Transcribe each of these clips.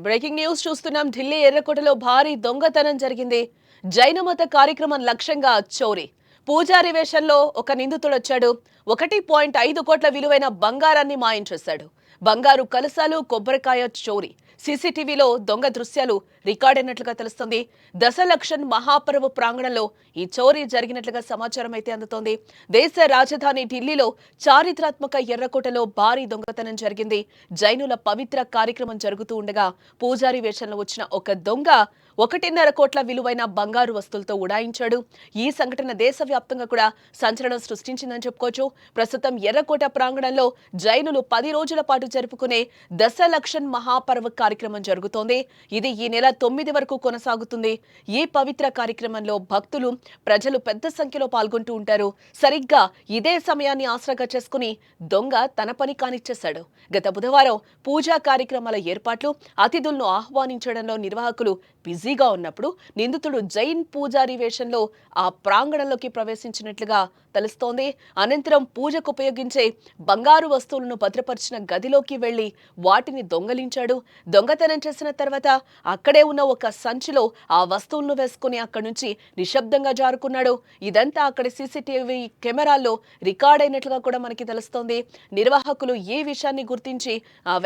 Breaking news చూస్తున్నాం. ఢిల్లీ ఎర్రకోటలో భారీ దొంగతనం జరిగింది. జైన మత కార్యక్రమం లక్ష్యంగా చోరీ. పూజారి వేషంలో ఒక నిందితుడు వచ్చాడు. 1.5 కోట్ల విలువైన బంగారాన్ని మాయం చేశాడు. బంగారు కలసాలు, కొబ్బరికాయ చోరీ. సీసీటీవీలో దొంగ దృశ్యాలు రికార్డ్ అయినట్లుగా తెలుస్తుంది. దశలక్షన్ మహాపర్వ ప్రాంగణంలో ఈ చోరీ జరిగినట్లుగా సమాచారం అయితే అందుతోంది. దేశ రాజధాని ఢిల్లీలో చారిత్రాత్మక ఎర్రకోటలో భారీ దొంగతనం జరిగింది. జైనుల పవిత్ర కార్యక్రమం జరుగుతూ ఉండగా పూజారి వేషంలో వచ్చిన ఒక దొంగ 1.5 కోట్ల విలువైన బంగారు వస్తువులతో ఉడాయించాడు. ఈ సంఘటన దేశవ్యాప్తంగా కూడా సంచలనం సృష్టించిందని చెప్పుకోవచ్చు. ప్రస్తుతం ఎర్రకోట ప్రాంగణంలో జైనులు 10 రోజుల పాటు జరుపుకునే దశలక్షన్ మహాపర్వ కార్యక్రమం జరుగుతోంది. ఇది ఈ నెల 9 వరకు కొనసాగుతుంది. ఈ పవిత్ర కార్యక్రమంలో భక్తులు, ప్రజలు పెద్ద సంఖ్యలో పాల్గొంటూ ఉంటారు. సరిగ్గా ఇదే సమయాన్ని ఆసరాగా చేసుకుని దొంగ తన పని కానిచ్చేశాడు. గత బుధవారం పూజా కార్యక్రమాల ఏర్పాట్లు, అతిథులను ఆహ్వానించడంలో నిర్వాహకులు బిజీగా ఉన్నప్పుడు నిందితుడు జైన్ పూజారి వేషంలో ఆ ప్రాంగణంలోకి ప్రవేశించినట్లుగా తెలుస్తోంది. అనంతరం పూజకు ఉపయోగించే బంగారు వస్తువులను భద్రపరిచిన గదిలోకి వెళ్లి వాటిని దొంగలించాడు. దొంగతనం చేసిన తర్వాత అక్కడే ఉన్న ఒక సంచిలో ఆ వస్తువులను వేసుకుని అక్కడి నుంచి నిశ్శబ్దంగా జారుకున్నాడు. ఇదంతా అక్కడి సీసీటీవీ కెమెరాల్లో రికార్డ్ అయినట్లుగా కూడా మనకి తెలుస్తోంది. నిర్వాహకులు ఈ విషయాన్ని గుర్తించి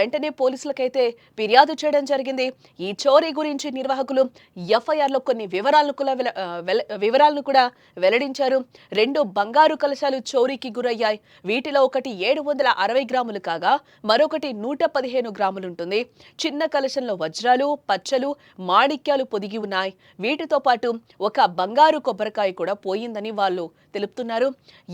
వెంటనే పోలీసులకైతే ఫిర్యాదు చేయడం జరిగింది. ఈ చోరీ గురించి నిర్వాహకులు ఎఫ్ఐఆర్లో కొన్ని వివరాలను కూడా వెల్లడించారు. 2 బంగారు కలశాలు చోరీకి గురయ్యాయి. వీటిలో ఒకటి 760 గ్రాములు కాగా మరొకటి 115 గ్రాములు ఉంటుంది. చిన్న కలశంలో వజ్రాలు, పచ్చలు, మాణిక్యాలు పొదిగి ఉన్నాయి. వీటితో పాటు ఒక బంగారు కొబ్బరికాయ కూడా పోయిందని వాళ్ళు తెలుపుతున్నారు.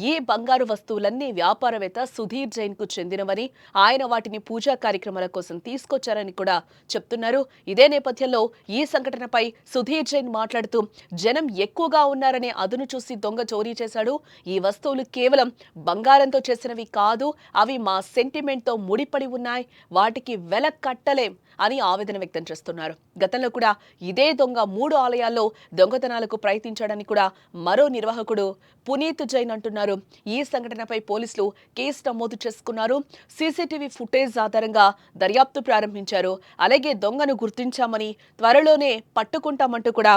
ఈ బంగారు వస్తువులన్నీ వ్యాపారవేత్త సుధీర్ జైన్ కు చెందినవని, ఆయన వాటిని పూజా కార్యక్రమాల కోసం తీసుకొచ్చారని కూడా చెప్తున్నారు. ఇదే నేపథ్యంలో ఈ సంఘటనపై సుధీర్ జైన్ మాట్లాడుతూ, జనం ఎక్కువగా ఉన్నారనే అదును చూసి దొంగ చోరీ చేశాడు. ఈ వస్తువులు కేవలం బంగారంతో చేసినవి కాదు, అవి మా సెంటిమెంట్ తో ముడిపడి ఉన్నాయి, వాటికి వెల కట్టలేం అని ఆవేదన వ్యక్తం చేస్తున్నారు. గతంలో కూడా ఇదే దొంగ 3 ఆలయాల్లో దొంగతనాలకు ప్రయత్నించాడని కూడా మరో నిర్వాహకుడు పునీత్ జైన్ అంటున్నారు. ఈ సంఘటనపై పోలీసులు కేసు నమోదు చేసుకున్నారు. సీసీటీవీ ఫుటేజ్ ఆధారంగా దర్యాప్తు ప్రారంభించారు. అలాగే దొంగను గుర్తించామని, త్వరలోనే పట్టుకుంటామంటూ కూడా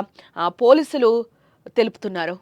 పోలీసులు తెలుపుతున్నారు.